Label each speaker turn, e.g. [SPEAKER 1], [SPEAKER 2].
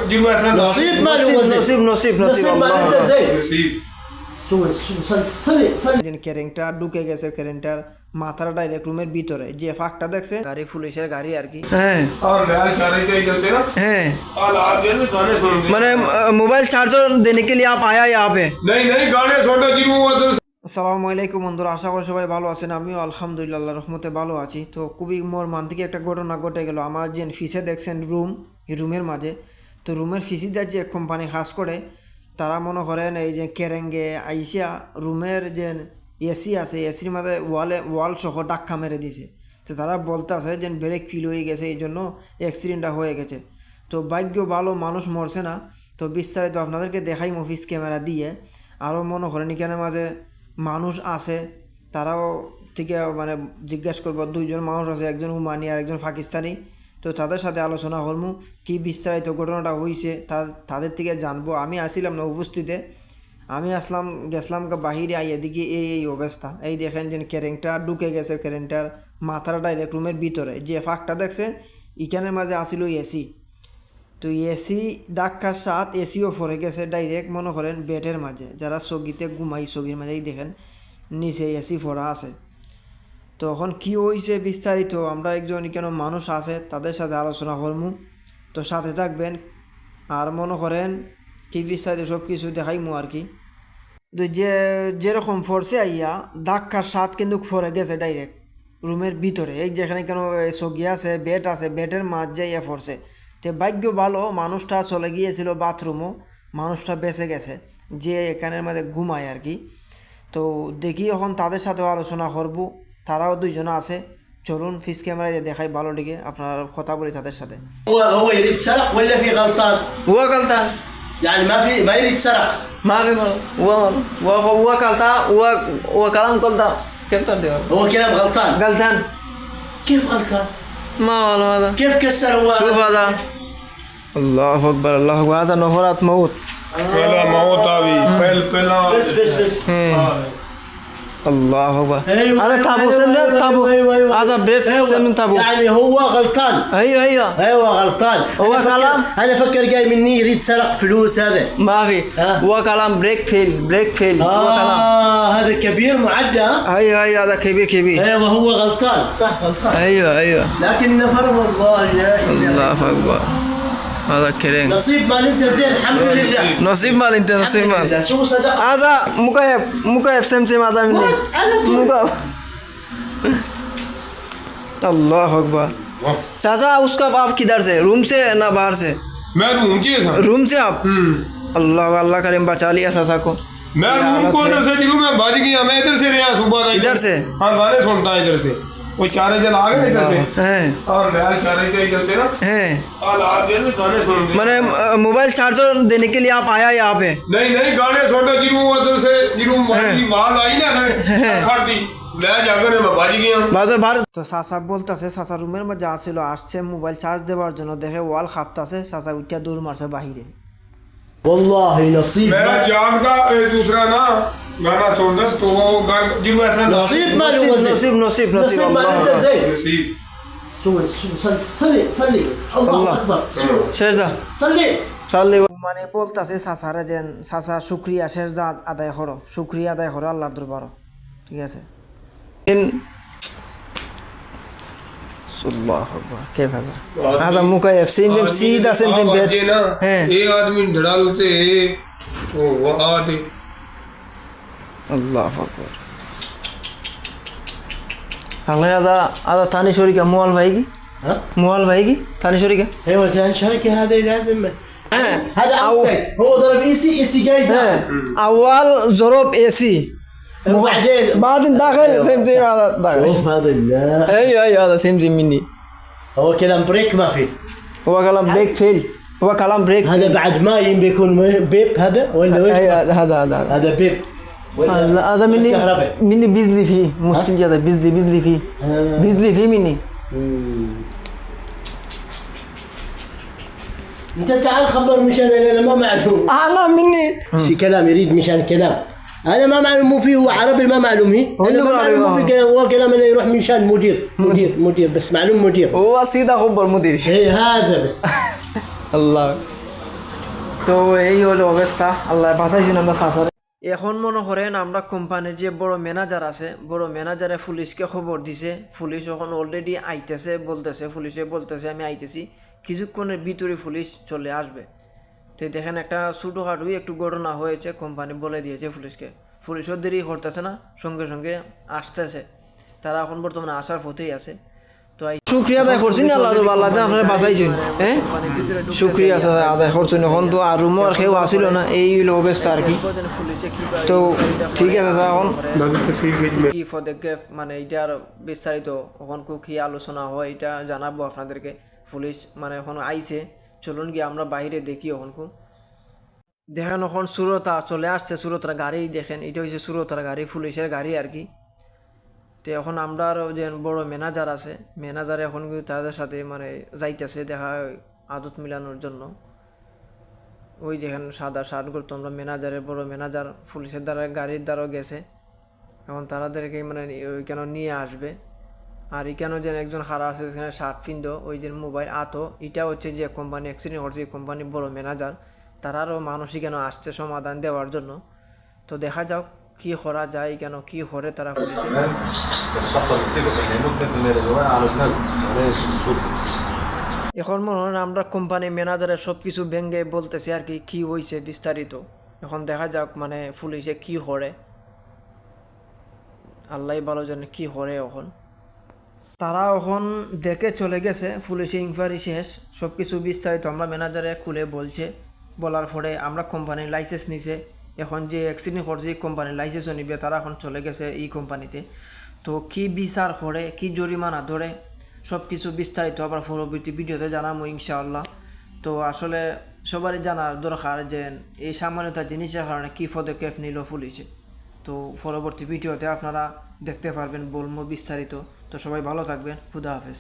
[SPEAKER 1] जिनको ऐसा
[SPEAKER 2] नसीब मालूम
[SPEAKER 3] नसीब नसीब नसीब
[SPEAKER 2] मालूम था زين
[SPEAKER 1] नसीब
[SPEAKER 2] شو صلي صلي
[SPEAKER 3] কারেন্টটা ঢুকে গেছে, কারেন্টটার মাথাটা ডাইরেক্ট রুমের ভিতরে যে ফাঁকটা দেখছে গাড়ি, পুলিশের গাড়ি আর কি। হ্যাঁ
[SPEAKER 1] और महल चारे के इधर से ना
[SPEAKER 3] হ্যাঁ
[SPEAKER 1] और आप दिन में गाने सुन
[SPEAKER 3] মানে মোবাইল চার্জার देने के लिए आप आया यहाँ पे?
[SPEAKER 1] नहीं नहीं गाने सुनो जिनको उधर
[SPEAKER 3] আসসালামু আলাইকুম বন্ধুরা, আশা করি সবাই ভালো আছেন। আমিও আলহামদুলিল্লাহ আল্লাহর রহমতে ভালো আছি। তো খুবই মর্মান্তিক একটা ঘটনা ঘটে গেল। আমার যে ফিসে দেখছেন রুম, এই রুমের মাঝে, তো রুমের ফিসিদার যে কোম্পানি কাজ করে তারা মনে করেন এই যে কেরেঙ্গে আইসিয়া রুমের যে এসি আছে এসির মাঝে ওয়াল সহ ডাক্কা মেরে দিয়েছে। তো তারা বলতে আছে যে ব্রেক ফিল হয়ে গেছে, এই জন্য অ্যাক্সিডেন্টটা হয়ে গেছে। তো ভাগ্য ভালো মানুষ মরছে না। তো বিস্তারিত আপনাদেরকে দেখাই অফিস ক্যামেরা দিয়ে। আরও মনে করেন এখানে মাঝে মানুষ আছে, তারাও থেকে মানে জিজ্ঞেস করবো। দুইজন মানুষ আছে, একজন উমানি আর একজন পাকিস্তানি। তো তাদের সাথে আলোচনা করবো কী বিস্তারিত ঘটনাটা হয়েছে তাদের থেকে জানবো। আমি আসছিলাম না উপস্থিতে, আমি গেছিলাম বাহিরে আই, এদিকে এই অবস্থা। এই দেখেন যে কারেন্টটা ঢুকে গেছে, কারেন্টটার মাথাটা ডাইরেক্ট রুমের ভিতরে যে ফাঁকটা দেখছে এখানের মাঝে আসিল এসি। তো এসি ডাক্কার সাথ এসিও পড়ে গেছে ডাইরেক্ট মনে করেন বেডের মাঝে, যারা সগিতে ঘুমাই সগির মাঝেই দেখেন নিচে এসি পড়া আছে। তো এখন কী হয়েছে বিস্তারিত আমরা একজন কেন মানুষ আছে তাদের সাথে আলোচনা করবো। তো সাথে থাকবেন আর মনে করেন কি বিস্তারিত সব কিছু দেখাইমু আর কি। তো যেরকম ফোর্সে আইয়া ধাক্কার সাথ কিন্তু পড়ে গেছে ডাইরেক্ট রুমের ভিতরে। এই যেখানে কেন সগি আছে, বেড আছে, বেডের মাঝ যাইয়া পড়ছে। তো ভাগ্য ভালো মানুষটা চলে গিয়েছিল বাথরুমও, মানুষটা বেঁচে গেছে যে এখানের মধ্যে ঘুমায় আর কি। তো দেখি এখন তাদের সাথেও আলোচনা করবো, তারাও দুইজন আছে। চলুন ফিস ক্যামেরায় দেখাই ভালো দিকে, আপনার কথা বলি তাদের সাথে।
[SPEAKER 2] هو يريد سرق ولا في غلطان؟
[SPEAKER 3] هو غلطان
[SPEAKER 2] يعني ما يريد سرق
[SPEAKER 3] ما في هو غلطان، هو كلام غلطان كيف تردي
[SPEAKER 2] هو كلام غلطان
[SPEAKER 3] غلطان
[SPEAKER 2] كيف غلطان؟
[SPEAKER 3] ما والله هذا
[SPEAKER 2] كيف كسر هو؟
[SPEAKER 3] شوف هذا الله اكبر الله اكبر، هذا نفرات موت
[SPEAKER 1] पहला मौत आवी पहला
[SPEAKER 2] بس
[SPEAKER 3] الله اكبر
[SPEAKER 2] أيوة
[SPEAKER 3] هذا تابو سنة تابو هذا بريت سنة تابو
[SPEAKER 2] يعني هو غلطان
[SPEAKER 3] ايوه
[SPEAKER 2] غلطان
[SPEAKER 3] هو كلام
[SPEAKER 2] انا فكر جاي مني يريد سرق فلوس هذا
[SPEAKER 3] ما في هو كلام بريك فيل هو كلام
[SPEAKER 2] هذا كبير معدى
[SPEAKER 3] ايوه هذا كبير
[SPEAKER 2] ايوه هو غلطان صح غلطان
[SPEAKER 3] ايوه
[SPEAKER 2] لكن نفر والله لا اله
[SPEAKER 3] الله اكبر هذا كريم
[SPEAKER 2] نصيب مال انت زين الحمد لله
[SPEAKER 3] نصيب مال انت نصيب مال
[SPEAKER 2] شو صدق
[SPEAKER 3] هذا مكيف سمسم هذا مني مكيف الله اكبر चाचा उसका आप किधर से रूम से ना बाहर से?
[SPEAKER 1] मैं
[SPEAKER 3] रूम से आप अल्लाह करीम बचा लिया चाचा को।
[SPEAKER 1] मैं रूम कौन से जिलू में भाज गया, मैं इधर से रहा सुबह
[SPEAKER 3] इधर से
[SPEAKER 1] हाँ गाने सुनता है इधर से। वो चारे जल आ गए इधर से
[SPEAKER 3] हैं
[SPEAKER 1] और महल चारे के इधर से ना
[SPEAKER 3] हैं
[SPEAKER 1] और आप दिन में गाने सुन
[SPEAKER 3] मैंने मोबाइल चार्जर देने के लिए आप आया यहाँ पे?
[SPEAKER 1] नहीं गाने सुनता जिलू उधर से जिलू की आवाज आई ना खड़ती मैं जाकर मैं भाज गया
[SPEAKER 3] তো চাচা বলতেছে চাচা রুমের মধ্যে আসছিল, আসছে মোবাইল চার্জ দেওয়ার জন্য, দেখে ওয়াল খাপতাছে, চাচা উঠা দৌড় মারছে বাহিরে।
[SPEAKER 2] والله نصيب
[SPEAKER 1] मेरा जागदा दूसरा ना गाना सुनता तो वो जिनको ऐसा
[SPEAKER 2] نصيب ماله
[SPEAKER 3] नसीब
[SPEAKER 2] مال انت زين
[SPEAKER 1] नसीब
[SPEAKER 2] شو صلي الله اكبر
[SPEAKER 3] শেরজা
[SPEAKER 2] صلي
[SPEAKER 3] মানে বলতেছে চাচারে যেন চাচা শুক্রিয়া শেরজা আদায় করো, শুক্রিয়া আদায় করো আল্লাহর দরবারও, ঠিক আছে। الله أكبر كيف هذا مكيف सीधा सेंटिम बेड है
[SPEAKER 1] ये आदमी धड़ालते वो आते
[SPEAKER 3] الله أكبر هذا ثاني شركة موال भाई ثاني شركة
[SPEAKER 2] ايوه ثاني شركة هذا لازم هذا هو ضرب اي سي جاي
[SPEAKER 3] أول ضرب اي
[SPEAKER 2] وبعدين
[SPEAKER 3] بعدين داخل سمسم هذا داخل
[SPEAKER 2] هذا لا
[SPEAKER 3] ايوه هذا سمسم مني
[SPEAKER 2] هو كلام بريك ما في
[SPEAKER 3] هو كلام بريك فيل هو كلام بريك
[SPEAKER 2] هذا بعد ما بيكون بيب هذا ولا وش هذا بيب
[SPEAKER 3] هذا مني بيزلي فيه مشكلة هذا بيزلي فيه مني
[SPEAKER 2] انت تعال خبر مشان انا ما معلوم
[SPEAKER 3] انا مني
[SPEAKER 2] شي كلام يريد مشان كلام انا ما معلوم فيه، هو عربي ما معلوم هي انا ما معلوم في كلام، هو كلام انه يروح مشان مدير بس معلوم مدير
[SPEAKER 3] هو سيدا خبر مدير
[SPEAKER 2] ايه هذا بس
[SPEAKER 3] الله তো এই হলো অবস্থা, আল্লাহ বাঁচাইছেন আমরা সাসারে। এখন মনে করেন আমরা কোম্পানির যে বড় ম্যানেজার আছে, বড় ম্যানেজারে পুলিশকে খবর দিছে, পুলিশ এখন অলরেডি আইতেছে, বলতেছে, পুলিশে বলতেছে আমি আইতেছি, কিছুক্ষণের ভিতরে পুলিশ চলে আসবে। তো দেখেন একটা ছোটোখাটোই একটু ঘটনা হয়েছে, কোম্পানি বলে দিয়েছে পুলিশকে, পুলিশও দেরি করতেছে না, সঙ্গে সঙ্গে আসতেছে, তারা এখন বর্তমানে আসার পথেই আছে। তো শুক্রিয়া আদায় করছি না আল্লাহ, আল্লাহ আপনারা বাঁচাইছেন, হ্যাঁ শুক্রিয়া আদায় করছেন। এখন তো আর রুমও আর কেউ আসিল না, এই হলো অবস্থা আর কি। তো ঠিক আছে স্যার, এখন কি পদক্ষেপ মানে এইটার বিস্তারিত এখন কি আলোচনা হয় এটা জানাবো আপনাদেরকে। পুলিশ মানে এখন আইছে, চলুন গিয়ে আমরা বাইরে দেখি। এখন দেখেন এখন সুরতা চলে আসছে, সুরতার গাড়ি দেখেন, এটা হচ্ছে সুরতার গাড়ি, পুলিশের গাড়ি আর কি। তো এখন আমরা আরও যে বড় ম্যানেজার আছে, ম্যানেজার এখন তাদের সাথে মানে যাইতেছে দেখা আদত মিলানোর জন্য। ওই যেখানে সাদা শার্ট করতো আমরা ম্যানেজারের, বড় ম্যানেজার পুলিশের দ্বারা গাড়ির দ্বারাও গেছে, এখন তাদেরকে মানে ওইখানে নিয়ে আসবে। আর এখানেও যেন একজন খারাপ আছে সেখানে শার্ট পিন্দ, ওই যে মোবাইল আতো, এটা হচ্ছে যে কোম্পানি অ্যাক্সিডেন্ট করছে কোম্পানির বড় ম্যানেজার, তারারও মানুষই কেন আসছে সমাধান দেওয়ার জন্য। তো দেখা যাক কি করা যায়, কেন কি করে তারা পুলিশে। এখন মনে হয় আমরা কোম্পানি ম্যানেজারের সব কিছু ভেঙে বলতেছি আর কি, কী হয়েছে বিস্তারিত। এখন দেখা যাক মানে পুলিশে কি করে, আল্লাহ ভালো জানে কি করে। এখন তারা এখন দেখে চলে গেছে, পুলিশে ইনকোয়ারি শেষ, সব কিছু বিস্তারিত আমরা ম্যানেজারে খুলে বলছে। বলার পরে আমরা কোম্পানির লাইসেন্স নিছে, এখন যে অ্যাক্সিডেন্ট করছে কোম্পানির লাইসেন্সও নিবে, তারা এখন চলে গেছে এই কোম্পানিতে। তো কি বিচার করে, কি জরিমানা ধরে, সব কিছু বিস্তারিত আবার পরবর্তী ভিডিওতে জানাবো ইনশাআল্লাহ। তো আসলে সবারই জানার দরকার যে এই সামান্যতা জিনিসের কারণে কী পদক্ষেপ নিল পুলিশে। তো পরবর্তী ভিডিওতে আপনারা দেখতে পারবেন, বলবো বিস্তারিত। তো সবাই ভালো থাকবেন, খুদা হাফেজ।